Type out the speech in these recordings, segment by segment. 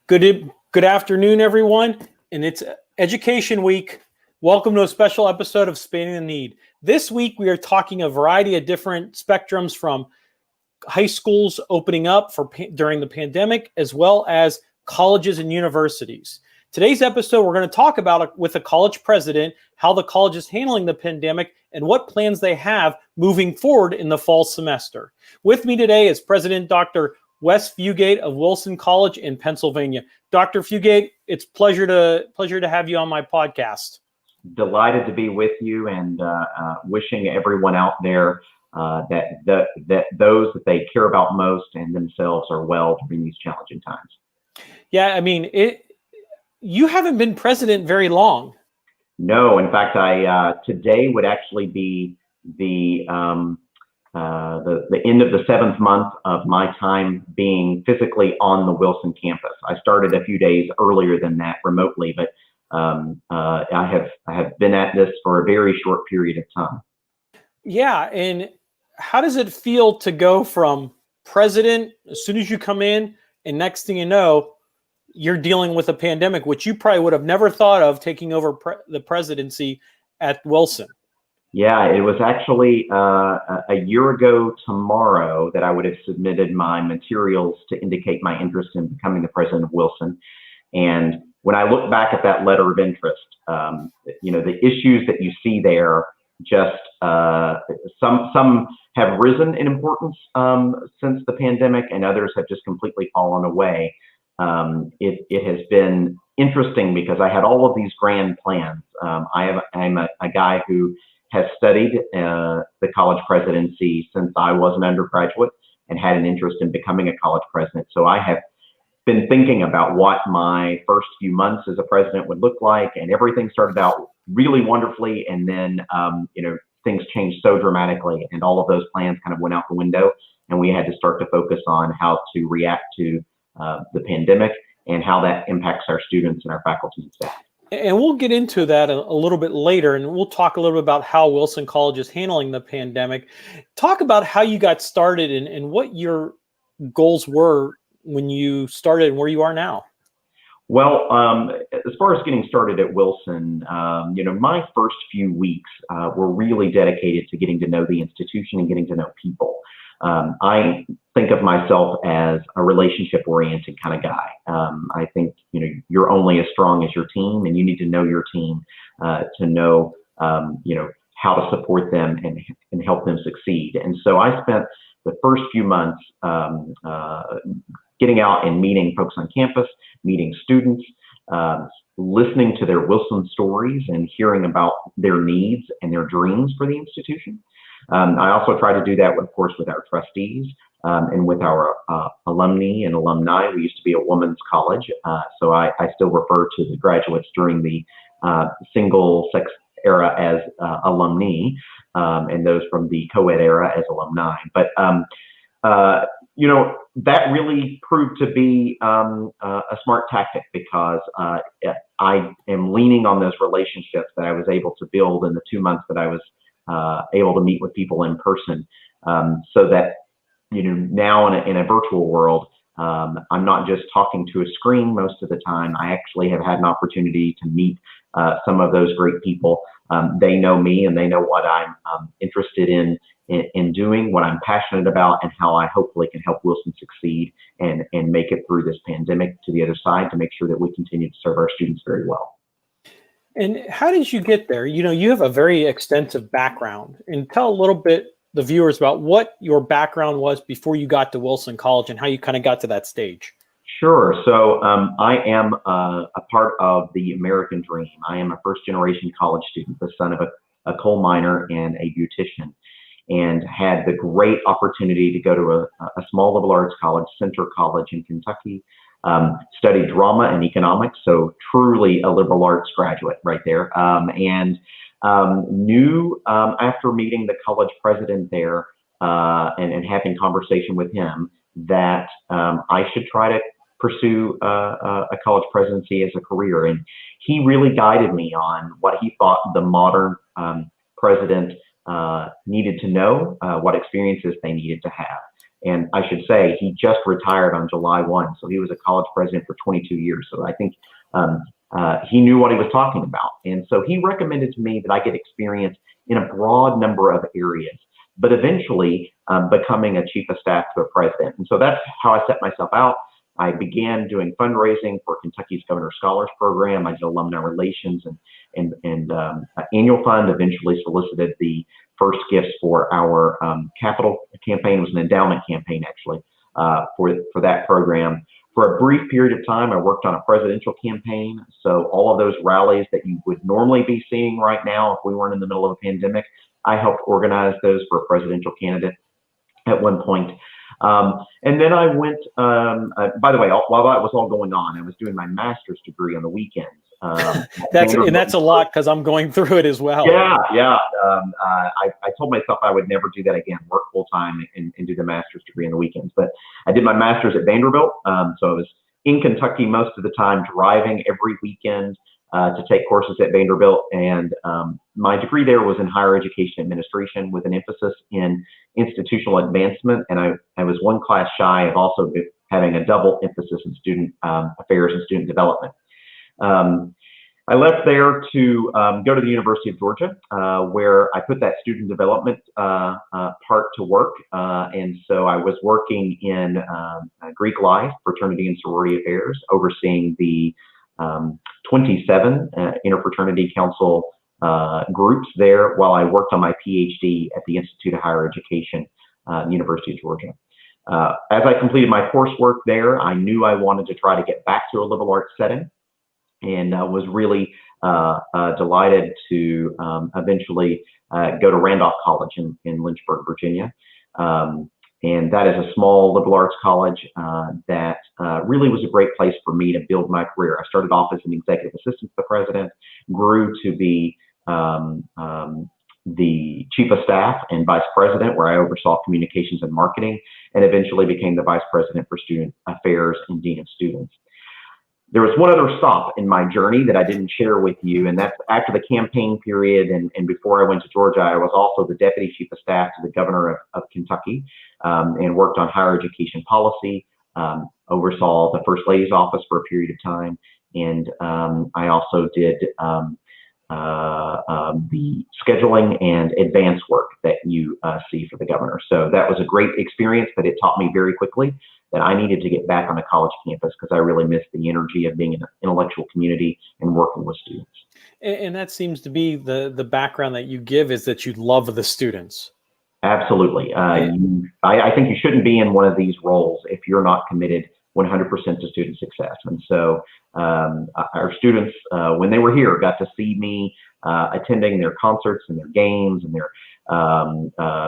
Good afternoon, everyone, and it's Education Week. Welcome to a special episode of Spanning the Need. This week, we are talking a variety of different spectrums from high schools opening up during the pandemic, as well as colleges and universities. Today's episode, we're going to talk about with a college president, how the college is handling the pandemic and what plans they have moving forward in the fall semester. With me today is President Dr. Wes Fugate of Wilson College in Pennsylvania. Dr. Fugate, it's pleasure to have you on my podcast. Delighted to be with you, and wishing everyone out there that those that they care about most and themselves are well during these challenging times. Yeah, I mean, you haven't been president very long. No, in fact, today would actually be the end of the 7th month of my time being physically on the Wilson campus. I started a few days earlier than that remotely, but I have been at this for a very short period of time. Yeah, and how does it feel to go from president as soon as you come in, and next thing you know, you're dealing with a pandemic, which you probably would have never thought of taking over the presidency at Wilson? Yeah, it was actually a year ago tomorrow that I would have submitted my materials to indicate my interest in becoming the president of Wilson. And when I look back at that letter of interest, the issues that you see there, just some have risen in importance since the pandemic, and others have just completely fallen away. It has been interesting because I had all of these grand plans. I'm a guy who has studied the college presidency since I was an undergraduate and had an interest in becoming a college president. So I have been thinking about what my first few months as a president would look like, and everything started out really wonderfully, and then things changed so dramatically, and all of those plans kind of went out the window, and we had to start to focus on how to react to the pandemic and how that impacts our students and our faculty and staff. And we'll get into that a little bit later, and we'll talk a little bit about how Wilson College is handling the pandemic. Talk about how you got started and what your goals were when you started and where you are now. Well, as far as getting started at Wilson, my first few weeks were really dedicated to getting to know the institution and getting to know people. I think of myself as a relationship-oriented kind of guy. I think you're only as strong as your team, and you need to know your team to know how to support them and help them succeed. And so I spent the first few months getting out and meeting folks on campus, meeting students, listening to their Wilson stories and hearing about their needs and their dreams for the institution. I also try to do that, of course, with our trustees and with our alumni and alumni. We used to be a women's college, so I still refer to the graduates during the single-sex era as alumni, and those from the co-ed era as alumni. But that really proved to be a smart tactic, because I am leaning on those relationships that I was able to build in the 2 months that I was able to meet with people in person, so that now in a virtual world, I'm not just talking to a screen most of the time. I actually have had an opportunity to meet some of those great people. They know me, and they know what I'm interested in doing, what I'm passionate about, and how I hopefully can help Wilson succeed and make it through this pandemic to the other side, to make sure that we continue to serve our students very well. And how did you get there? You have a very extensive background, and tell a little bit the viewers about what your background was before you got to Wilson College and how you kind of got to that stage. Sure. So I am a part of the American dream. I am a first-generation college student, the son of a coal miner and a beautician, and had the great opportunity to go to a small liberal arts college, Center College in Kentucky, studied drama and economics, so truly a liberal arts graduate right there, and knew after meeting the college president there and having conversation with him that I should try to pursue a college presidency as a career. And he really guided me on what he thought the modern president needed to know, what experiences they needed to have. And I should say, he just retired on July 1. So he was a college president for 22 years. So I think he knew what he was talking about. And so he recommended to me that I get experience in a broad number of areas, but eventually becoming a chief of staff to a president. And so that's how I set myself out. I began doing fundraising for Kentucky's Governor Scholars Program. I did alumni relations and annual fund, eventually solicited the first gifts for our capital campaign. It was an endowment campaign, actually, for that program. For a brief period of time, I worked on a presidential campaign. So all of those rallies that you would normally be seeing right now if we weren't in the middle of a pandemic, I helped organize those for a presidential candidate at one point. And then I went, by the way, while that was all going on, I was doing my master's degree on the weekends. That's a lot because I'm going through it as well. Yeah. I told myself I would never do that again, work full time and do the master's degree on the weekends. But I did my master's at Vanderbilt. So I was in Kentucky most of the time, driving every weekend to take courses at Vanderbilt. And my degree there was in higher education administration with an emphasis in institutional advancement. And I was one class shy of also having a double emphasis in student affairs and student development. I left there to go to the University of Georgia, where I put that student development part to work. And so I was working in Greek life, fraternity and sorority affairs, overseeing the 27 interfraternity council groups there while I worked on my PhD at the Institute of Higher Education, University of Georgia. As I completed my coursework there, I knew I wanted to try to get back to a liberal arts setting, and was really delighted to eventually go to Randolph College in Lynchburg, Virginia. And that is a small liberal arts college that really was a great place for me to build my career. I started off as an executive assistant to the president, grew to be the chief of staff and vice president, where I oversaw communications and marketing, and eventually became the vice president for student affairs and dean of students. There was one other stop in my journey that I didn't share with you, and that's after the campaign period and before I went to Georgia. I was also the deputy chief of staff to the governor of Kentucky, and worked on higher education policy, oversaw the First Lady's office for a period of time, and I also did the scheduling and advance work that you see for the governor. So that was a great experience, but it taught me very quickly that I needed to get back on a college campus because I really missed the energy of being in an intellectual community and working with students. And that seems to be the background that you give, is that you love the students. Absolutely. I think you shouldn't be in one of these roles if you're not committed 100% to student success. And so our students, when they were here, got to see me attending their concerts and their games and their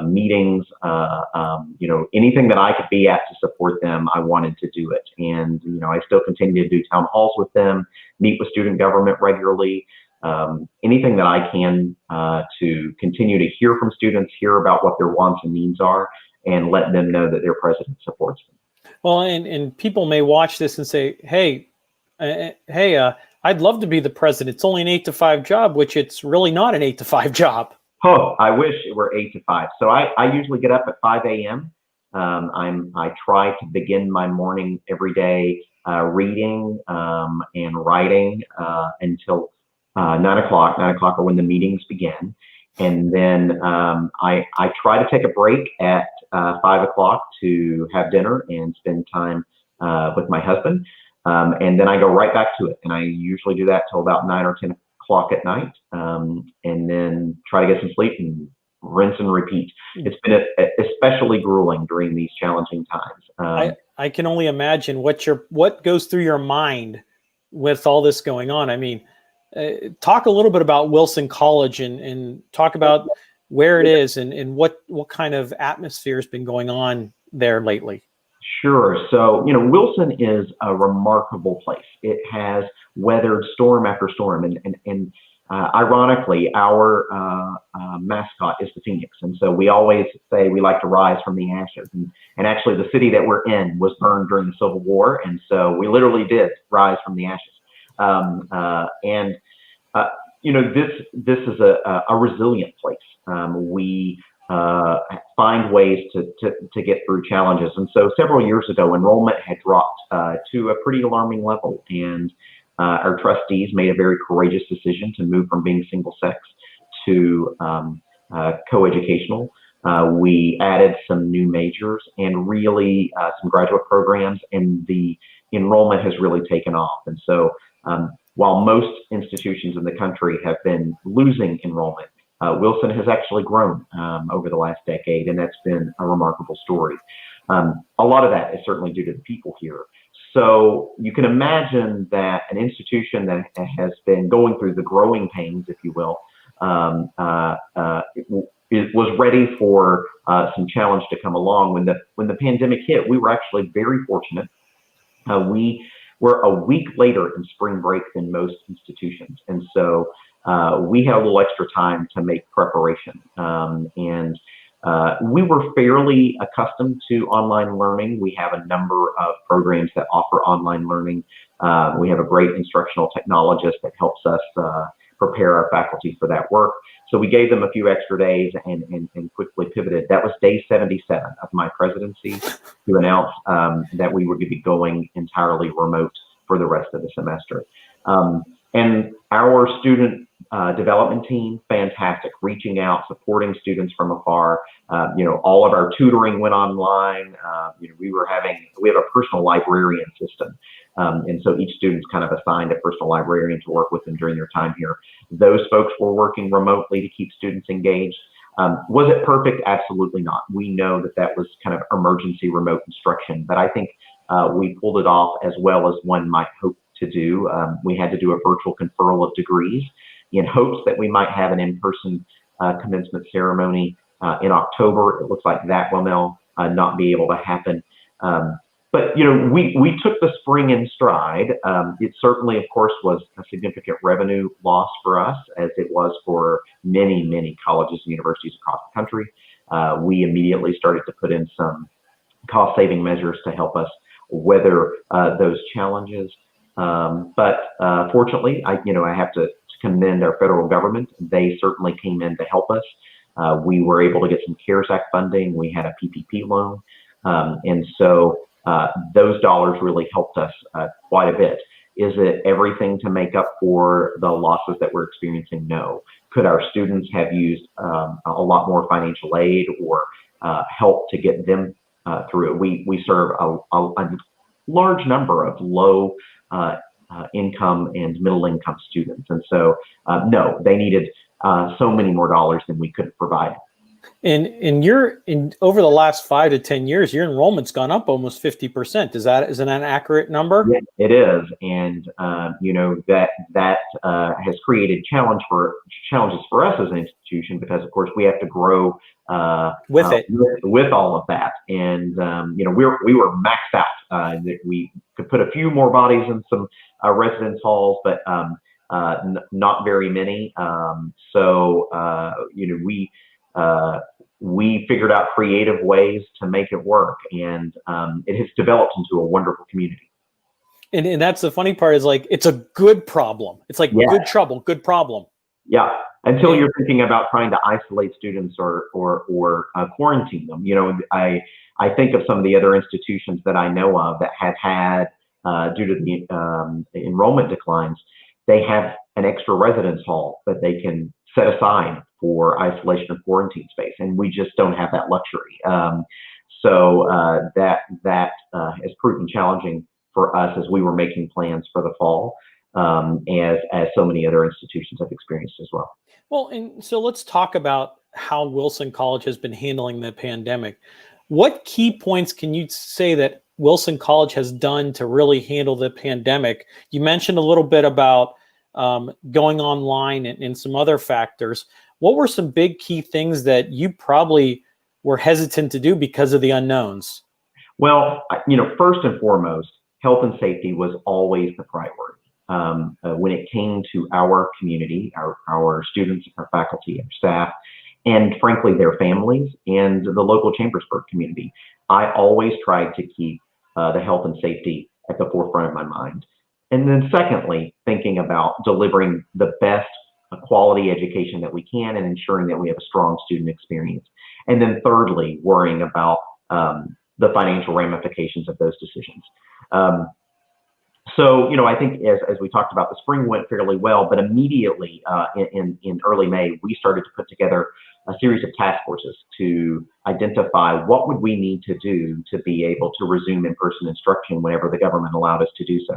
meetings, anything that I could be at to support them, I wanted to do it. And, I still continue to do town halls with them, meet with student government regularly, anything that I can to continue to hear from students, hear about what their wants and needs are, and let them know that their president supports them. Well, and people may watch this and say, hey, I'd love to be the president. It's only an 8 to 5 job, which it's really not an 8 to 5 job. Oh, I wish it were 8 to 5. So I usually get up at 5 a.m. I try to begin my morning every day reading and writing until 9 o'clock. 9 o'clock are when the meetings begin. And then I try to take a break at 5 o'clock to have dinner and spend time with my husband. And then I go right back to it. And I usually do that till about 9 or 10 o'clock at night, and then try to get some sleep and rinse and repeat. It's been especially grueling during these challenging times. I can only imagine what goes through your mind with all this going on. I mean, talk a little bit about Wilson College and talk about where it is and what kind of atmosphere has been going on there lately. Sure. So, Wilson is a remarkable place. It has weathered storm after storm. And ironically, our mascot is the Phoenix. And so we always say we like to rise from the ashes. And actually, the city that we're in was burned during the Civil War. And so we literally did rise from the ashes. This is a resilient place. We find ways to get through challenges. And so several years ago, enrollment had dropped to a pretty alarming level, and our trustees made a very courageous decision to move from being single sex to coeducational. We added some new majors and really some graduate programs, and the enrollment has really taken off. And so while most institutions in the country have been losing enrollment, Wilson has actually grown over the last decade, and that's been a remarkable story. A lot of that is certainly due to the people here. So you can imagine that an institution that has been going through the growing pains, if you will, it was ready for some challenge to come along. When the pandemic hit, we were actually very fortunate. We were a week later in spring break than most institutions, and so we had a little extra time to make preparation. We were fairly accustomed to online learning. We have a number of programs that offer online learning. We have a great instructional technologist that helps us prepare our faculty for that work. So we gave them a few extra days and quickly pivoted. That was day 77 of my presidency, to announce that we would be going entirely remote for the rest of the semester. And our student development team, fantastic, reaching out, supporting students from afar. All of our tutoring went online. We have a personal librarian system. And so each student's kind of assigned a personal librarian to work with them during their time here. Those folks were working remotely to keep students engaged. Was it perfect? Absolutely not. We know that was kind of emergency remote instruction, but I think we pulled it off as well as one might hope to do. We had to do a virtual conferral of degrees in hopes that we might have an in-person commencement ceremony in October. It looks like that will now not be able to happen. But we took the spring in stride. It certainly, of course, was a significant revenue loss for us, as it was for many, many colleges and universities across the country. We immediately started to put in some cost-saving measures to help us weather those challenges. But fortunately, I have to commend our federal government. They certainly came in to help us. We were able to get some CARES Act funding. We had a PPP loan. And so those dollars really helped us quite a bit. Is it everything to make up for the losses that we're experiencing? No. Could our students have used a lot more financial aid or help to get them through it? We serve a large number of low income and middle income students. And so, no, they needed so many more dollars than we could have provided. And over the last 5 to 10 years, your enrollment's gone up almost 50%. Is that an accurate number? Yeah, it is. And, that has created challenges for us as an institution, because of course we have to grow with all of that. And, we were maxed out. That we could put a few more bodies in some residence halls, but not very many. We figured out creative ways to make it work, and it has developed into a wonderful community. And that's the funny part, is like, it's a good problem. It's like good trouble, good problem. Yeah. Until you're thinking about trying to isolate students or quarantine them. I think of some of the other institutions that I know of that have had, due to the enrollment declines, they have an extra residence hall that they can set aside for isolation and quarantine space, and we just don't have that luxury. So that has proven challenging for us as we were making plans for the fall, as so many other institutions have experienced as well. Well, and so let's talk about how Wilson College has been handling the pandemic. What key points can you say that Wilson College has done to really handle the pandemic? You mentioned a little bit about going online and some other factors. What were some big key things that you probably were hesitant to do because of the unknowns? Well, first and foremost, health and safety was always the priority. When it came to our community, our students, our faculty, our staff, and frankly, their families and the local Chambersburg community, I always tried to keep the health and safety at the forefront of my mind. And then secondly, thinking about delivering the best quality education that we can and ensuring that we have a strong student experience. And then thirdly, worrying about the financial ramifications of those decisions. So, I think as we talked about, the spring went fairly well, but immediately in early May, we started to put together a series of task forces to identify what would we need to do to be able to resume in-person instruction whenever the government allowed us to do so.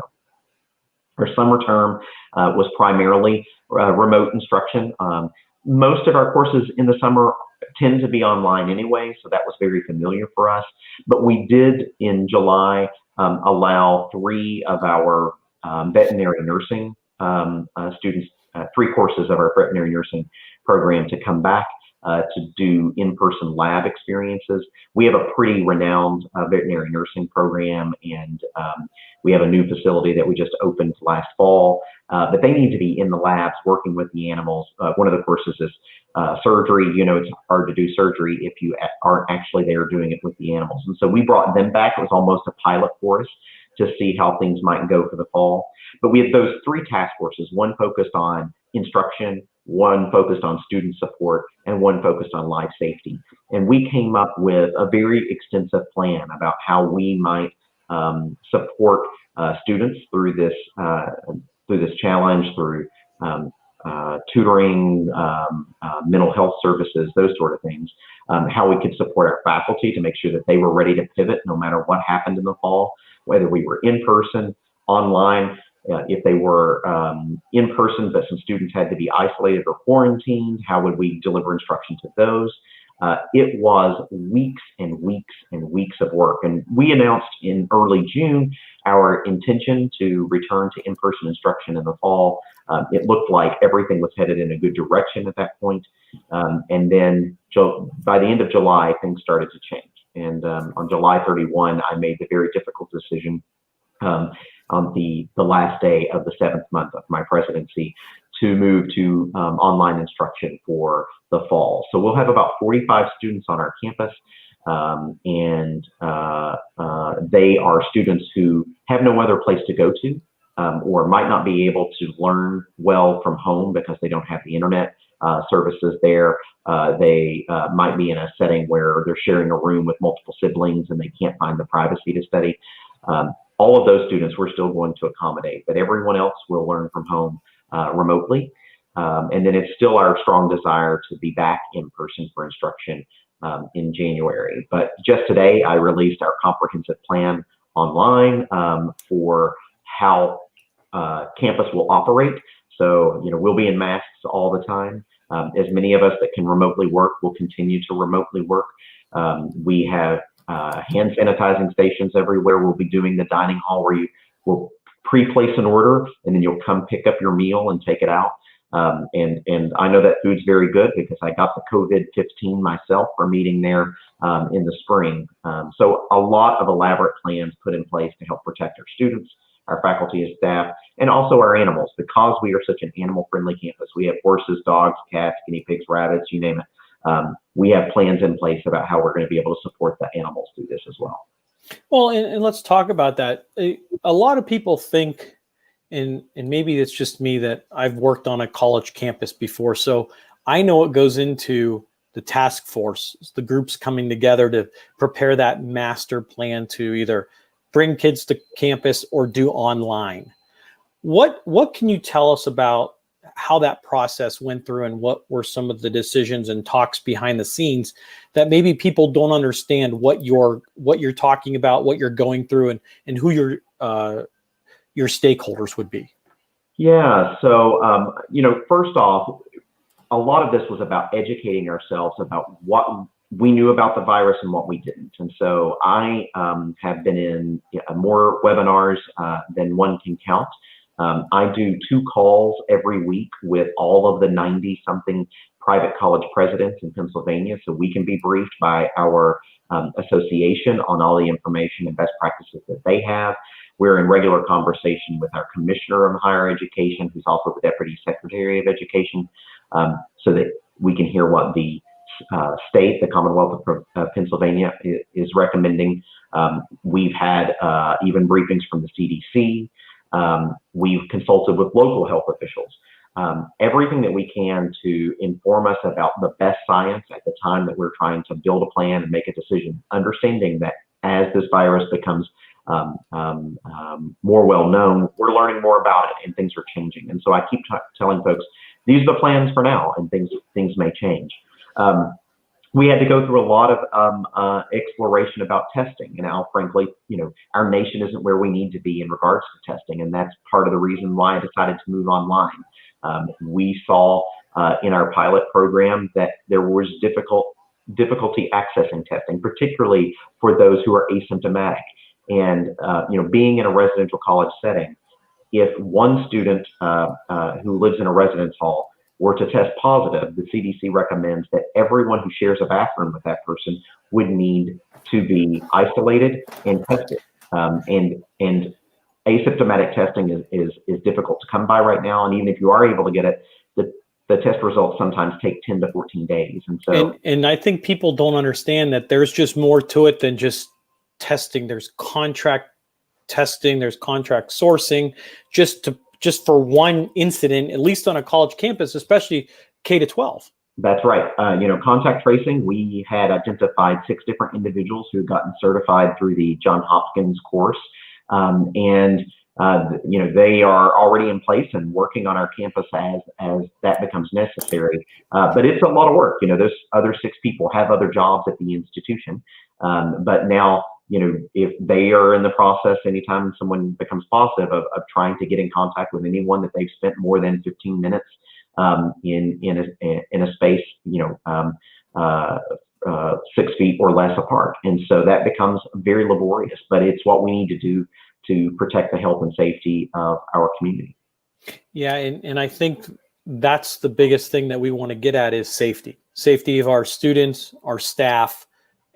Our summer term was primarily remote instruction. Most of our courses in the summer tend to be online anyway, so that was very familiar for us. But we did in July allow 3 of our veterinary nursing students, 3 courses of our veterinary nursing program to come back to do in-person lab experiences. We have a pretty renowned veterinary nursing program, and we have a new facility that we just opened last fall, but they need to be in the labs working with the animals. One of the courses is surgery. It's hard to do surgery if you aren't actually there doing it with the animals. And so we brought them back. It was almost a pilot for us to see how things might go for the fall. But we had those 3 task forces, one focused on instruction, one focused on student support, and one focused on life safety. And we came up with a very extensive plan about how we might support students through this challenge, through tutoring, mental health services, those sort of things, how we could support our faculty to make sure that they were ready to pivot no matter what happened in the fall, whether we were in person, online, if they were in person, but some students had to be isolated or quarantined, how would we deliver instruction to those? It was weeks and weeks and weeks of work. And we announced in early June our intention to return to in-person instruction in the fall. It looked like everything was headed in a good direction at that point. And then by the end of July, things started to change. And on July 31, I made the very difficult decision on the last day of the 7th month of my presidency to move to online instruction for the fall. So we'll have about 45 students on our campus, and they are students who have no other place to go to, or might not be able to learn well from home because they don't have the internet services there. They might be in a setting where they're sharing a room with multiple siblings and they can't find the privacy to study. All of those students we're still going to accommodate, but everyone else will learn from home remotely. And then it's still our strong desire to be back in person for instruction in January. But just today, I released our comprehensive plan online for how campus will operate. So, we'll be in masks all the time. As many of us that can remotely work will continue to remotely work. We have hand sanitizing stations everywhere. We'll be doing the dining hall where you will pre-place an order and then you'll come pick up your meal and take it out. And I know that food's very good because I got the COVID-15 myself from eating there in the spring. So a lot of elaborate plans put in place to help protect our students, our faculty and staff, and also our animals. Because we are such an animal-friendly campus, we have horses, dogs, cats, guinea pigs, rabbits, you name it. We have plans in place about how we're going to be able to support the animals through this as well. Well, and let's talk about that. A lot of people think, and maybe it's just me, that I've worked on a college campus before, so I know what goes into the task force, the groups coming together to prepare that master plan to either bring kids to campus or do online. What can you tell us about how that process went through and what were some of the decisions and talks behind the scenes that maybe people don't understand what you're talking about, what you're going through, and who your stakeholders would be? Yeah. So, first off, a lot of this was about educating ourselves about what we knew about the virus and what we didn't. And so I have been in more webinars than one can count. I do 2 calls every week with all of the 90-something private college presidents in Pennsylvania, so we can be briefed by our association on all the information and best practices that they have. We're in regular conversation with our Commissioner of Higher Education, who's also the Deputy Secretary of Education, so that we can hear what the state, the Commonwealth of Pennsylvania, is recommending. We've had even briefings from the CDC. We've consulted with local health officials. everything that we can to inform us about the best science at the time that we're trying to build a plan and make a decision, understanding that as this virus becomes more well known, we're learning more about it and things are changing. And so I keep telling folks, these are the plans for now, and things may change. We had to go through a lot of exploration about testing. And now, frankly, our nation isn't where we need to be in regards to testing. And that's part of the reason why I decided to move online. We saw in our pilot program that there was difficulty accessing testing, particularly for those who are asymptomatic. And being in a residential college setting, if one student who lives in a residence hall were to test positive, the CDC recommends that everyone who shares a bathroom with that person would need to be isolated and tested. And asymptomatic testing is difficult to come by right now. And even if you are able to get it, the test results sometimes take 10 to 14 days. And so, and I think people don't understand that there's just more to it than just testing. There's contract testing, there's contract sourcing, just for one incident, at least on a college campus, especially K to 12. That's right. Contact tracing, we had identified 6 different individuals who had gotten certified through the Johns Hopkins course. They are already in place and working on our campus as that becomes necessary. But it's a lot of work. Those other 6 people have other jobs at the institution. But now, if they are in the process, anytime someone becomes positive, of trying to get in contact with anyone that they've spent more than 15 minutes in a space, 6 feet or less apart. And so that becomes very laborious, but it's what we need to do to protect the health and safety of our community. Yeah, and I think that's the biggest thing that we want to get at is safety of our students, our staff,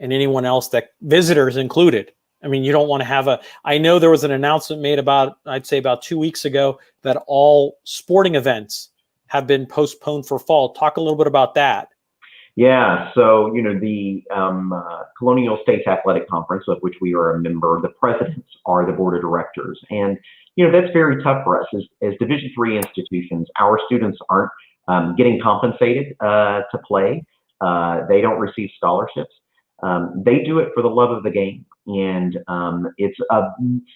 and anyone else, that visitors included. I mean, you don't want to have I know there was an announcement made I'd say about 2 weeks ago, that all sporting events have been postponed for fall. Talk a little bit about that. Yeah, so, the Colonial States Athletic Conference, of which we are a member, the presidents are the board of directors. And, that's very tough for us. As Division III institutions, our students aren't getting compensated to play. They don't receive scholarships. They do it for the love of the game. And it's a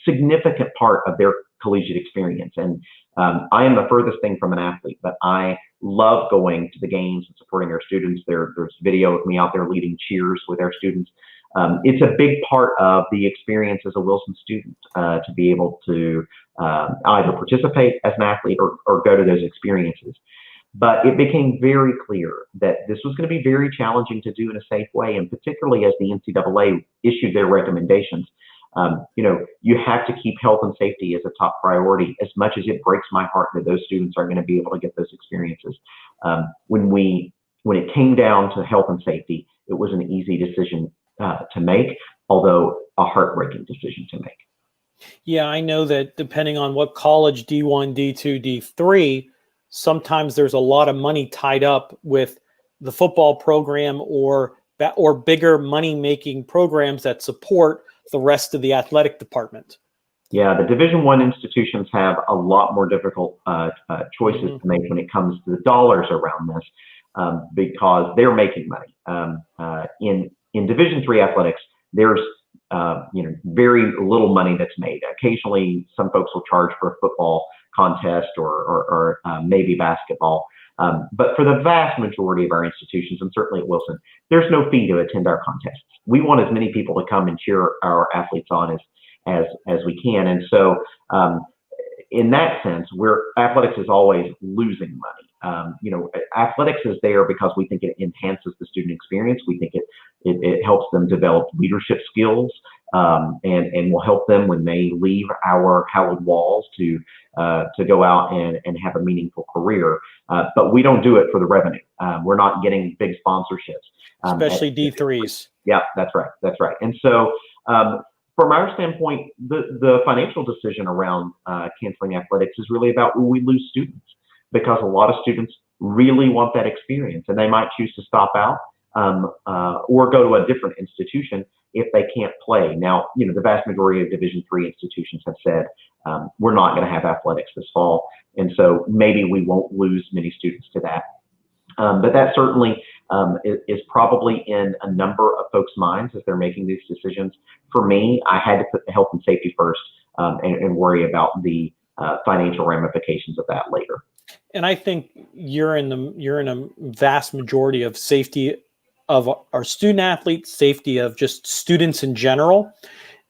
significant part of their collegiate experience. And I am the furthest thing from an athlete, but I love going to the games and supporting our students. There's video of me out there leading cheers with our students. It's a big part of the experience as a Wilson student to be able to either participate as an athlete or go to those experiences. But it became very clear that this was going to be very challenging to do in a safe way, and particularly as the NCAA issued their recommendations. You have to keep health and safety as a top priority, as much as it breaks my heart that those students aren't going to be able to get those experiences. When it came down to health and safety, it was an easy decision to make, although a heartbreaking decision to make. Yeah, I know that depending on what college, D1, D2, D3, sometimes there's a lot of money tied up with the football program or bigger money-making programs that support the rest of the athletic department. Yeah, the Division I institutions have a lot more difficult choices to make when it comes to the dollars around this, because they're making money. In Division III athletics, there's very little money that's made. Occasionally, some folks will charge for a football contest or maybe basketball. But for the vast majority of our institutions, and certainly at Wilson, there's no fee to attend our contests. We want as many people to come and cheer our athletes on as we can. And so in that sense, athletics is always losing money. Athletics is there because we think it enhances the student experience. We think it helps them develop leadership skills, and will help them when they leave our hallowed walls to go out and have a meaningful career. But we don't do it for the revenue. We're not getting big sponsorships. Especially D3s. Yeah, that's right. That's right. And so from our standpoint, the financial decision around canceling athletics is really about, will we lose students? Because a lot of students really want that experience, and they might choose to stop out. or go to a different institution if they can't play. Now, the vast majority of Division III institutions have said we're not going to have athletics this fall, and so maybe we won't lose many students to that. But that certainly is probably in a number of folks' minds as they're making these decisions. For me, I had to put the health and safety first and worry about the financial ramifications of that later. And I think you're in a vast majority of safety of our student athletes, safety of just students in general.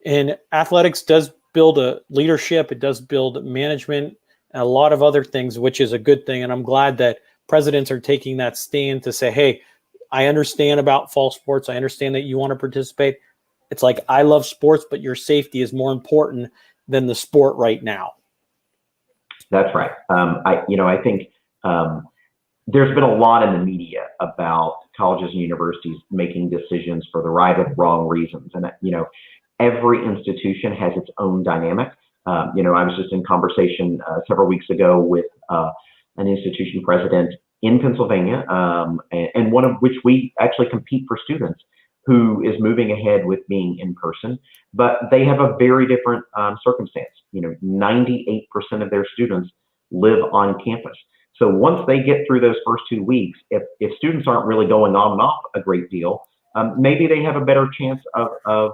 And athletics does build a leadership, it does build management, and a lot of other things, which is a good thing. And I'm glad that presidents are taking that stand to say, hey, I understand about fall sports. I understand that you want to participate. It's like, I love sports, but your safety is more important than the sport right now. That's right. I think there's been a lot in the media about colleges and universities making decisions for the right or the wrong reasons. And, every institution has its own dynamic. I was just in conversation several weeks ago with an institution president in Pennsylvania, and one of which we actually compete for students, who is moving ahead with being in person, but they have a very different circumstance. 98% of their students live on campus. So once they get through those first 2 weeks, if students aren't really going on and off a great deal, maybe they have a better chance of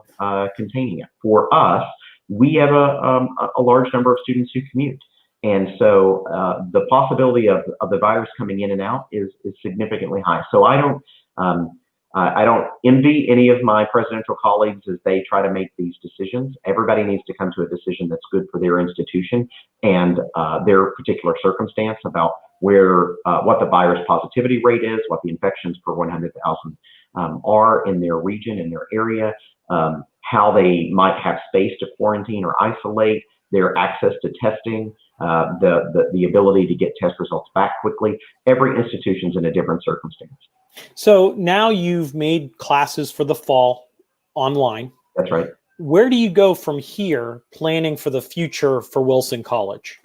containing it. For us, we have a large number of students who commute. And so the possibility of the virus coming in and out is significantly high. So I don't envy any of my presidential colleagues as they try to make these decisions. Everybody needs to come to a decision that's good for their institution and their particular circumstance about what the virus positivity rate is, what the infections per 100,000 are in their region, in their area, how they might have space to quarantine or isolate, their access to testing, the ability to get test results back quickly. Every institution's in a different circumstance. So now you've made classes for the fall online. That's right. Where do you go from here, planning for the future for Wilson College?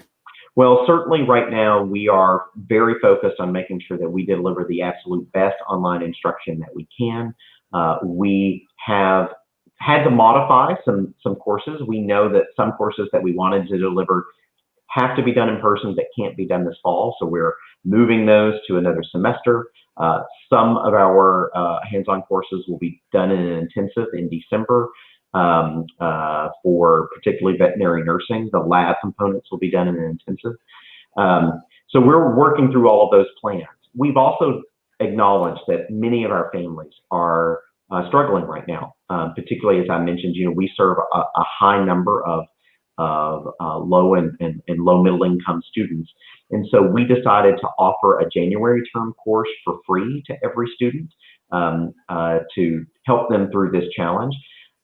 Well, certainly right now we are very focused on making sure that we deliver the absolute best online instruction that we can. We have had to modify some courses. We know that some courses that we wanted to deliver have to be done in person that can't be done this fall. So we're moving those to another semester. Some of our hands-on courses will be done in an intensive in December for particularly veterinary nursing. The lab components will be done in an intensive. So we're working through all of those plans. We've also acknowledged that many of our families are struggling right now, particularly as I mentioned, we serve a high number of low and low middle income students. And so we decided to offer a January term course for free to every student to help them through this challenge.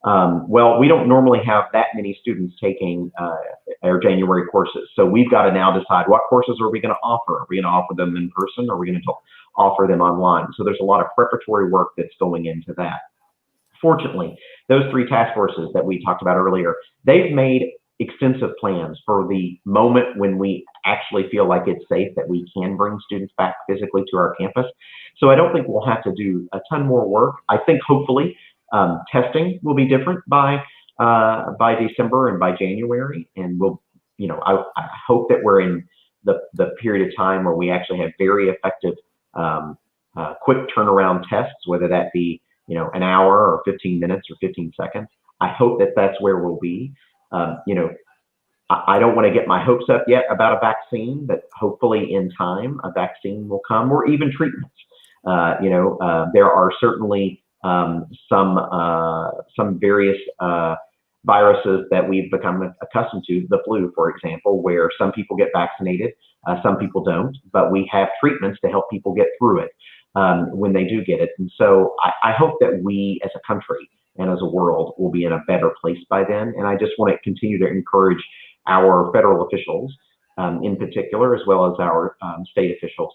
Well, we don't normally have that many students taking our January courses. So we've got to now decide, what courses are we going to offer? Are we going to offer them in person, or are we going to offer them online? So there's a lot of preparatory work that's going into that. Fortunately, those 3 task forces that we talked about earlier, they've made extensive plans for the moment when we actually feel like it's safe that we can bring students back physically to our campus. So I don't think we'll have to do a ton more work. I think hopefully testing will be different by December and by January, and we'll, I hope that we're in the period of time where we actually have very effective, quick turnaround tests, whether that be an hour or 15 minutes or 15 seconds. I hope that that's where we'll be. I don't want to get my hopes up yet about a vaccine, but hopefully in time a vaccine will come, or even treatments. There are certainly some various viruses that we've become accustomed to, the flu, for example, where some people get vaccinated, some people don't, but we have treatments to help people get through it when they do get it. And so I hope that we as a country and as a world will be in a better place by then. And I just want to continue to encourage our federal officials in particular, as well as our state officials.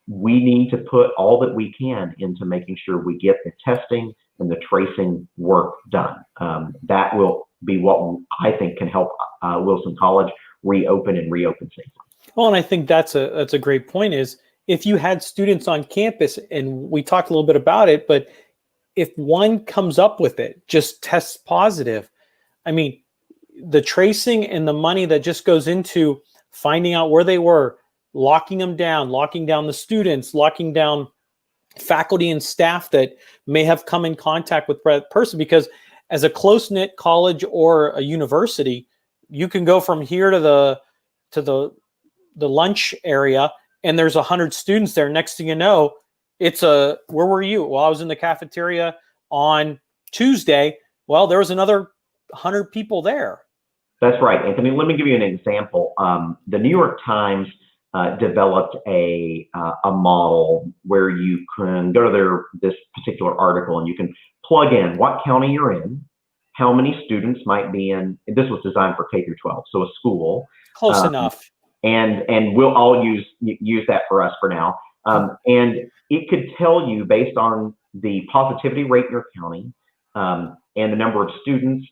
We need to put all that we can into making sure we get the testing and the tracing work done. That will be what I think can help Wilson College reopen safely. Well, and I think that's a great point, is if you had students on campus, and we talked a little bit about it, but if one comes up with it, just tests positive, I mean, the tracing and the money that just goes into finding out where they were, locking them down, locking down the students, locking down faculty and staff that may have come in contact with that person, because as a close-knit college or a university, you can go from here to the lunch area and there's 100 students there. Next thing you know, where were you? Well, I was in the cafeteria on Tuesday. Well, there was another 100 people there. That's right, Anthony. Let me give you an example. The New York Times developed a model where you can go to this particular article and you can plug in what county you're in, how many students might be in. This was designed for K through 12, so a school. Close enough. And we'll all use that for us for now. And it could tell you, based on the positivity rate in your county and the number of students,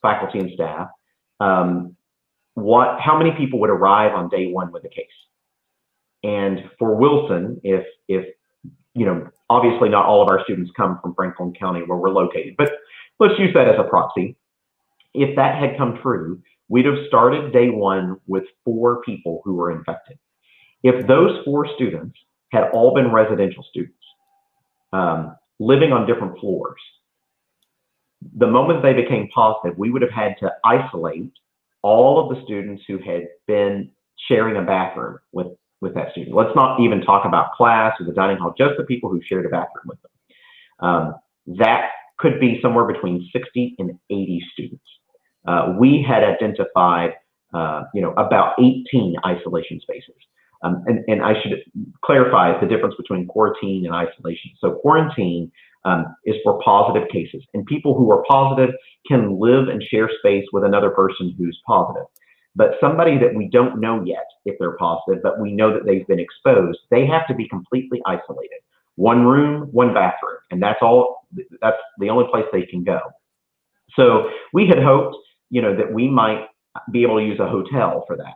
faculty and staff, how many people would arrive on day one with a case. And for Wilson, if obviously not all of our students come from Franklin County where we're located, but let's use that as a proxy. If that had come true, we'd have started day one with 4 people who were infected. If those 4 students had all been residential students, living on different floors, the moment they became positive, we would have had to isolate all of the students who had been sharing a bathroom with that student. Let's not even talk about class or the dining hall, just the people who shared a bathroom with them. That could be somewhere between 60 and 80 students. We had identified, about 18 isolation spaces. And I should clarify the difference between quarantine and isolation. So quarantine is for positive cases, and people who are positive can live and share space with another person who's positive. But somebody that we don't know yet if they're positive, but we know that they've been exposed, they have to be completely isolated. 1 room, 1 bathroom, and that's the only place they can go. So we had hoped, that we might be able to use a hotel for that.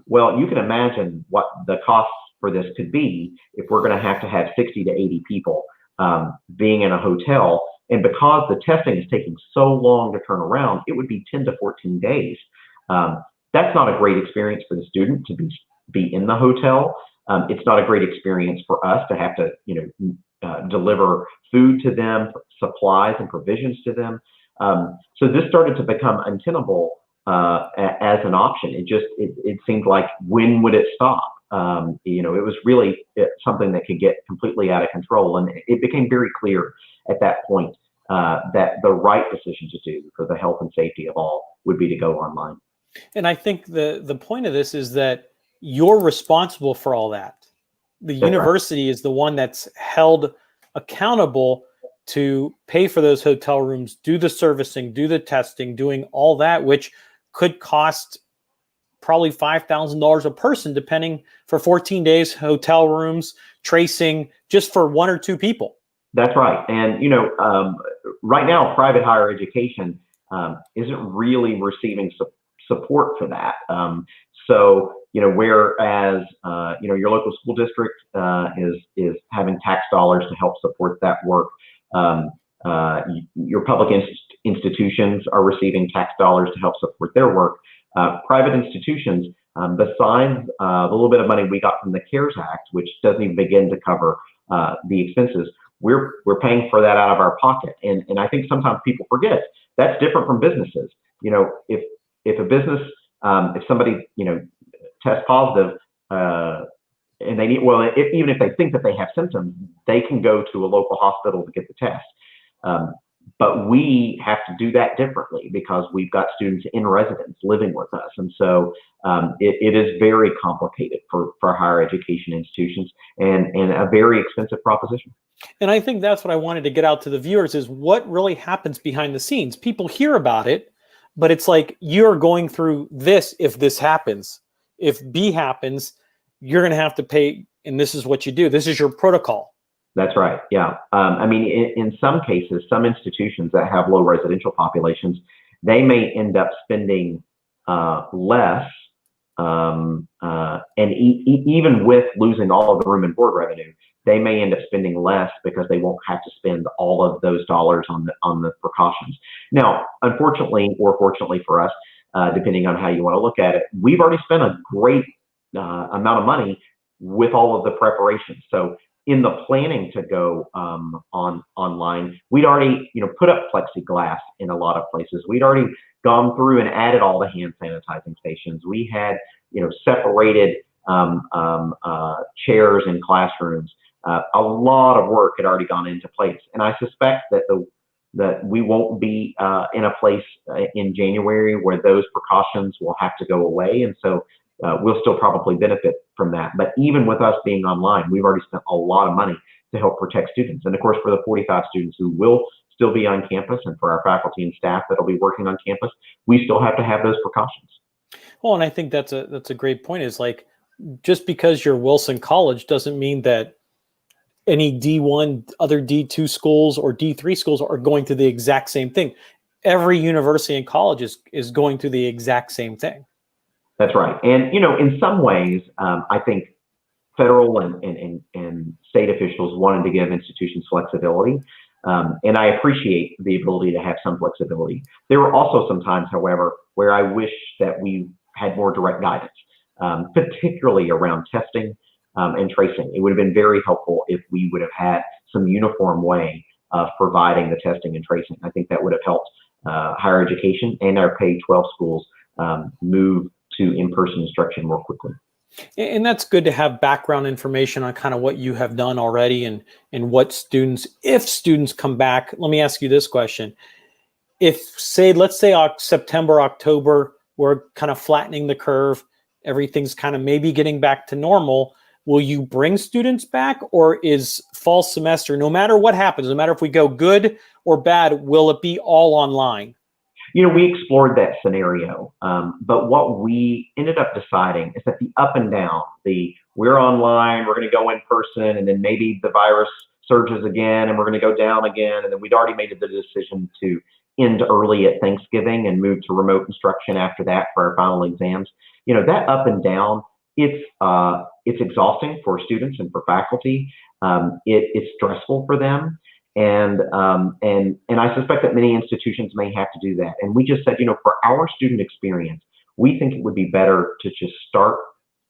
Well, you can imagine what the costs for this could be if we're going to have 60 to 80 people being in a hotel. And because the testing is taking so long to turn around, it would be 10 to 14 days. That's not a great experience for the student to be in the hotel. It's not a great experience for us to have to, deliver food to them, supplies and provisions to them. So this started to become untenable as an option. It seemed like, when would it stop? It was really something that could get completely out of control. And it became very clear at that point that the right decision to do for the health and safety of all would be to go online. And I think the point of this is that you're responsible for all that. The university is the one that's held accountable to pay for those hotel rooms, do the servicing, do the testing, doing all that, which could cost probably $5,000 a person, depending, for 14 days, hotel rooms, tracing, just for 1 or 2 people. That's right. And, right now, private higher education isn't really receiving support for that. So, whereas, your local school district is having tax dollars to help support that work, your public institutions are receiving tax dollars to help support their work. Private institutions, besides the little bit of money we got from the CARES Act, which doesn't even begin to cover the expenses, we're paying for that out of our pocket. And I think sometimes people forget that's different from businesses. If a business, if somebody, tests positive, and they need, even if they think that they have symptoms, they can go to a local hospital to get the test. But we have to do that differently because we've got students in residence living with us. And so it is very complicated for higher education institutions and a very expensive proposition. And I think that's what I wanted to get out to the viewers, is what really happens behind the scenes. People hear about it, but it's like, you're going through this. If this happens, if B happens, you're going to have to pay. And this is what you do. This is your protocol. That's right. Yeah. In some cases, some institutions that have low residential populations, they may end up spending less even with losing all of the room and board revenue, they may end up spending less because they won't have to spend all of those dollars on the precautions. Now, unfortunately or fortunately for us, depending on how you want to look at it, we've already spent a great amount of money with all of the preparations. So in the planning to go online, we'd already put up plexiglass in a lot of places. We'd already gone through and added all the hand sanitizing stations. We had separated chairs in classrooms. A lot of work had already gone into place, and I suspect that we won't be in a place in January where those precautions will have to go away, and so we'll still probably benefit from that. But even with us being online, we've already spent a lot of money to help protect students. And of course, for the 45 students who will still be on campus, and for our faculty and staff that'll be working on campus, we still have to have those precautions. Well, and I think that's a great point. Is like, just because you're Wilson College doesn't mean that any D1, other D2 schools or D3 schools are going through the exact same thing. Every university and college is going through the exact same thing. That's right. And, in some ways, I think federal and state officials wanted to give institutions flexibility. And I appreciate the ability to have some flexibility. There were also some times, however, where I wish that we had more direct guidance, particularly around testing and tracing. It would have been very helpful if we would have had some uniform way of providing the testing and tracing. I think that would have helped higher education and our K-12 schools move to in-person instruction more quickly. And that's good to have background information on kind of what you have done already and what students, if students come back. Let me ask you this question. Let's say September, October, we're kind of flattening the curve, everything's kind of maybe getting back to normal. Will you bring students back, or is fall semester, no matter what happens, no matter if we go good or bad, will it be all online? We explored that scenario, but what we ended up deciding is that the up and down, we're online, we're going to go in person, and then maybe the virus surges again, and we're going to go down again, and then we'd already made the decision to end early at Thanksgiving and move to remote instruction after that for our final exams. That up and down, it's exhausting for students and for faculty. It's stressful for them. And I suspect that many institutions may have to do that. And we just said, for our student experience, we think it would be better to just start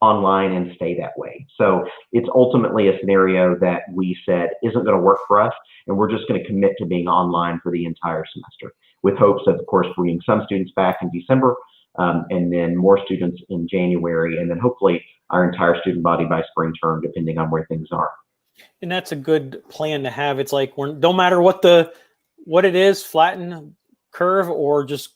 online and stay that way. So it's ultimately a scenario that we said isn't going to work for us, and we're just going to commit to being online for the entire semester, with hopes of course, bringing some students back in December, and then more students in January, and then hopefully our entire student body by spring term, depending on where things are. And that's a good plan to have. It's like, no matter what it is, flatten curve or just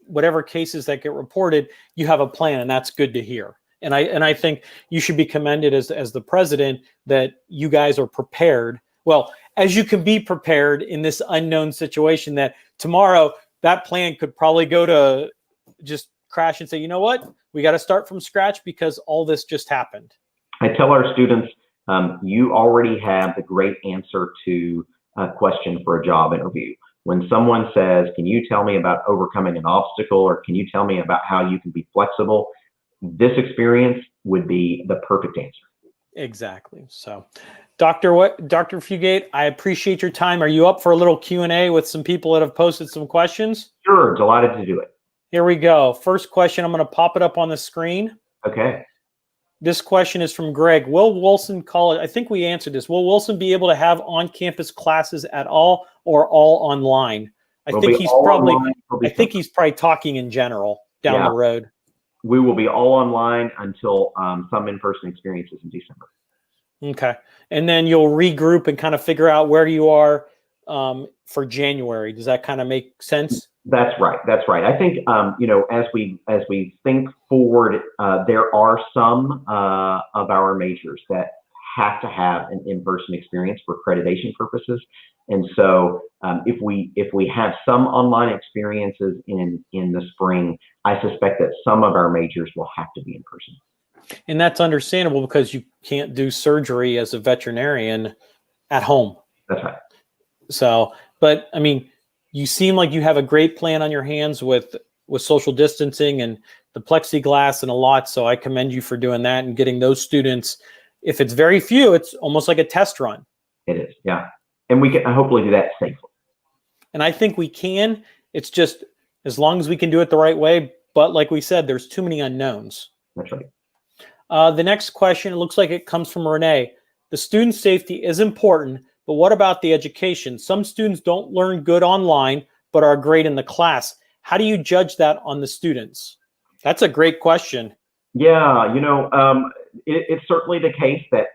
whatever cases that get reported, you have a plan, and that's good to hear. And I think you should be commended as the president that you guys are prepared. Well, as you can be prepared in this unknown situation, that tomorrow that plan could probably go to just crash and say, you know what, we got to start from scratch because all this just happened. I tell our students, you already have the great answer to a question for a job interview. When someone says, can you tell me about overcoming an obstacle, or can you tell me about how you can be flexible? This experience would be the perfect answer. Exactly. So, Dr. Fugate, I appreciate your time. Are you up for a little Q&A with some people that have posted some questions? Sure, delighted to do it. Here we go. First question, I'm going to pop it up on the screen. Okay. This question is from Greg. Will Wilson College, I think we answered this, will Wilson be able to have on-campus classes at all, or all online? I think he's probably talking in general down the road. We will be all online until some in-person experiences in December. Okay. And then you'll regroup and kind of figure out where you are for January. Does that kind of make sense? That's right. That's right. I think, as we think forward, there are some of our majors that have to have an in-person experience for accreditation purposes. And so if we have some online experiences in the spring, I suspect that some of our majors will have to be in person. And that's understandable because you can't do surgery as a veterinarian at home. That's right. So, but I mean, you seem like you have a great plan on your hands with social distancing and the plexiglass and a lot. So I commend you for doing that and getting those students. If it's very few, it's almost like a test run. It is, yeah. And we can hopefully do that safely. And I think we can. It's just as long as we can do it the right way. But like we said, there's too many unknowns. That's right. The next question, it looks like it comes from Renee. The student safety is important, but what about the education? Some students don't learn good online, but are great in the class. How do you judge that on the students? That's a great question. Yeah, it's certainly the case that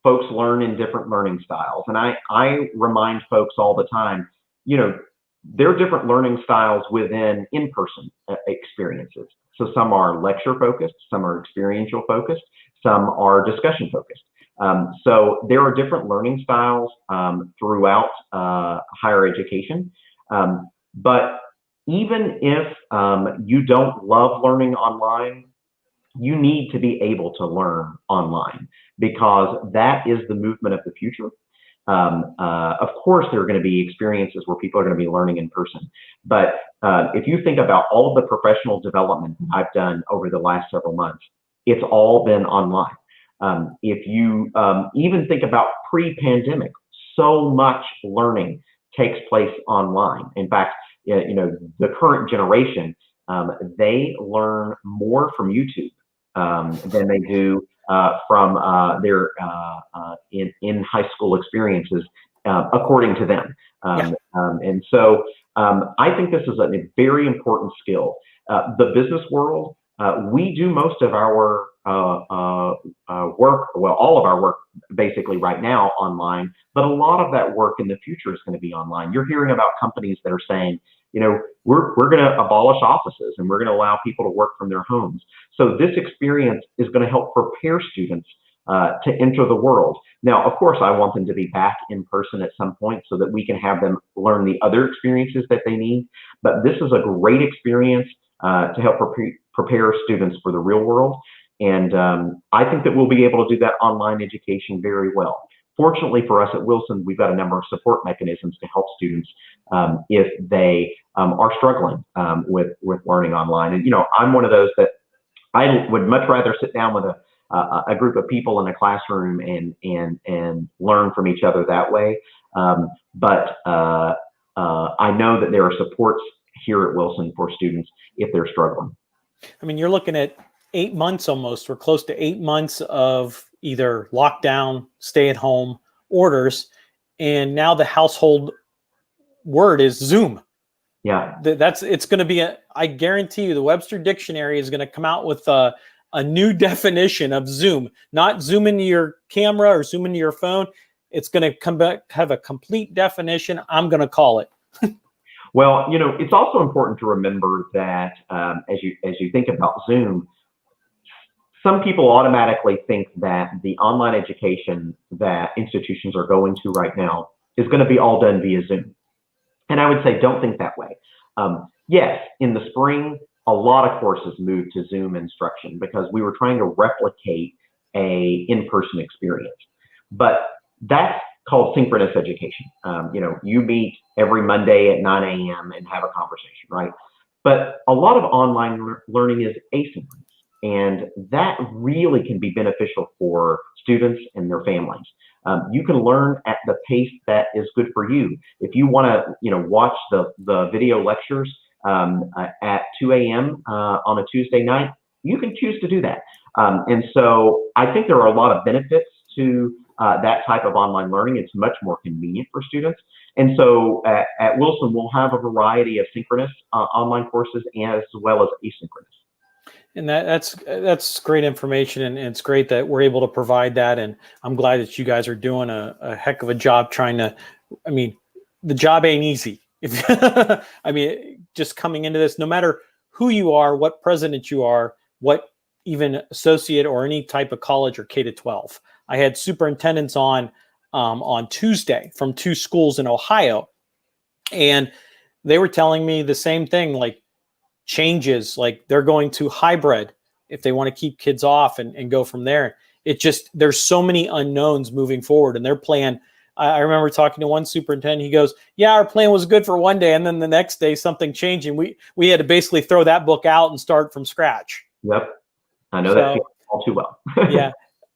folks learn in different learning styles. And I remind folks all the time, there are different learning styles within in-person experiences. So some are lecture focused, some are experiential focused, some are discussion focused. So there are different learning styles throughout higher education. But even if you don't love learning online, you need to be able to learn online because that is the movement of the future. Of course, there are going to be experiences where people are going to be learning in person. But if you think about all of the professional development I've done over the last several months, it's all been online. If you even think about pre-pandemic, so much learning takes place online. In fact, the current generation, they learn more from YouTube than they do from their in high school experiences, according to them. And so I think this is a very important skill. The business world, we do most of our work, well, all of our work basically right now online, but a lot of that work in the future is going to be online. You're hearing about companies that are saying, we're going to abolish offices and we're going to allow people to work from their homes. So this experience is going to help prepare students to enter the world. Now, of course, I want them to be back in person at some point so that we can have them learn the other experiences that they need. But this is a great experience to help prepare students for the real world. And I think that we'll be able to do that online education very well. Fortunately for us at Wilson, we've got a number of support mechanisms to help students if they are struggling with learning online. And, I'm one of those that I would much rather sit down with a group of people in a classroom and learn from each other that way. But I know that there are supports here at Wilson for students if they're struggling. I mean, you're looking at 8 months almost. We're close to 8 months of either lockdown, stay-at-home orders, and now the household word is Zoom. Yeah, it's going to be I guarantee you, the Webster Dictionary is going to come out with a new definition of Zoom. Not zoom into your camera or zoom into your phone. It's going to come back, have a complete definition. I'm going to call it. Well, it's also important to remember that as you think about Zoom, some people automatically think that the online education that institutions are going to right now is going to be all done via Zoom. And I would say, don't think that way. Yes, in the spring, a lot of courses moved to Zoom instruction because we were trying to replicate a in-person experience. But that's called synchronous education. You meet every Monday at 9 a.m. and have a conversation, right? But a lot of online learning is asynchronous. And that really can be beneficial for students and their families. You can learn at the pace that is good for you. If you want to, watch the video lectures at 2 a.m. On a Tuesday night, you can choose to do that. And so I think there are a lot of benefits to that type of online learning. It's much more convenient for students. And so at Wilson, we'll have a variety of synchronous online courses as well as asynchronous. And that's great information, and it's great that we're able to provide that. And I'm glad that you guys are doing a heck of a job trying to. I mean, the job ain't easy. Just coming into this, no matter who you are, what president you are, what even associate or any type of college or K-12. I had superintendents on Tuesday from 2 schools in Ohio, and they were telling me the same thing, like changes, like they're going to hybrid if they want to keep kids off and go from there. There's so many unknowns moving forward, and their plan I remember talking to one superintendent. He goes, yeah, our plan was good for one day. And then the next day, something changed. And we had to basically throw that book out and start from scratch. Yep. I know that all too well. Yeah.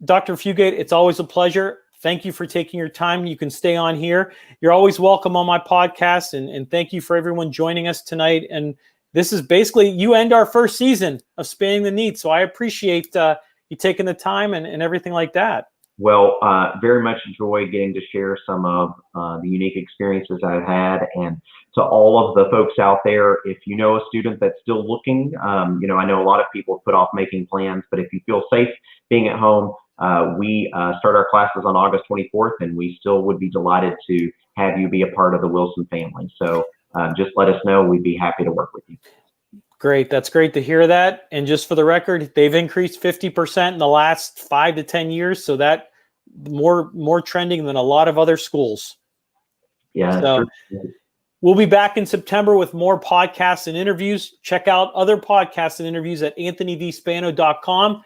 Dr. Fugate, it's always a pleasure. Thank you for taking your time. You can stay on here. You're always welcome on my podcast. And thank you for everyone joining us tonight. And this is basically, you end our first season of Spanning the Need. So I appreciate you taking the time and everything like that. Well, very much enjoy getting to share some of the unique experiences I've had. And to all of the folks out there, if you know a student that's still looking, I know a lot of people have put off making plans, but if you feel safe being at home, we start our classes on August 24th, and we still would be delighted to have you be a part of the Wilson family. So just let us know. We'd be happy to work with you. Great. That's great to hear that. And just for the record, they've increased 50% in the last 5 to 10 years. So that more trending than a lot of other schools. Yeah. So we'll be back in September with more podcasts and interviews. Check out other podcasts and interviews at anthonyvspano.com.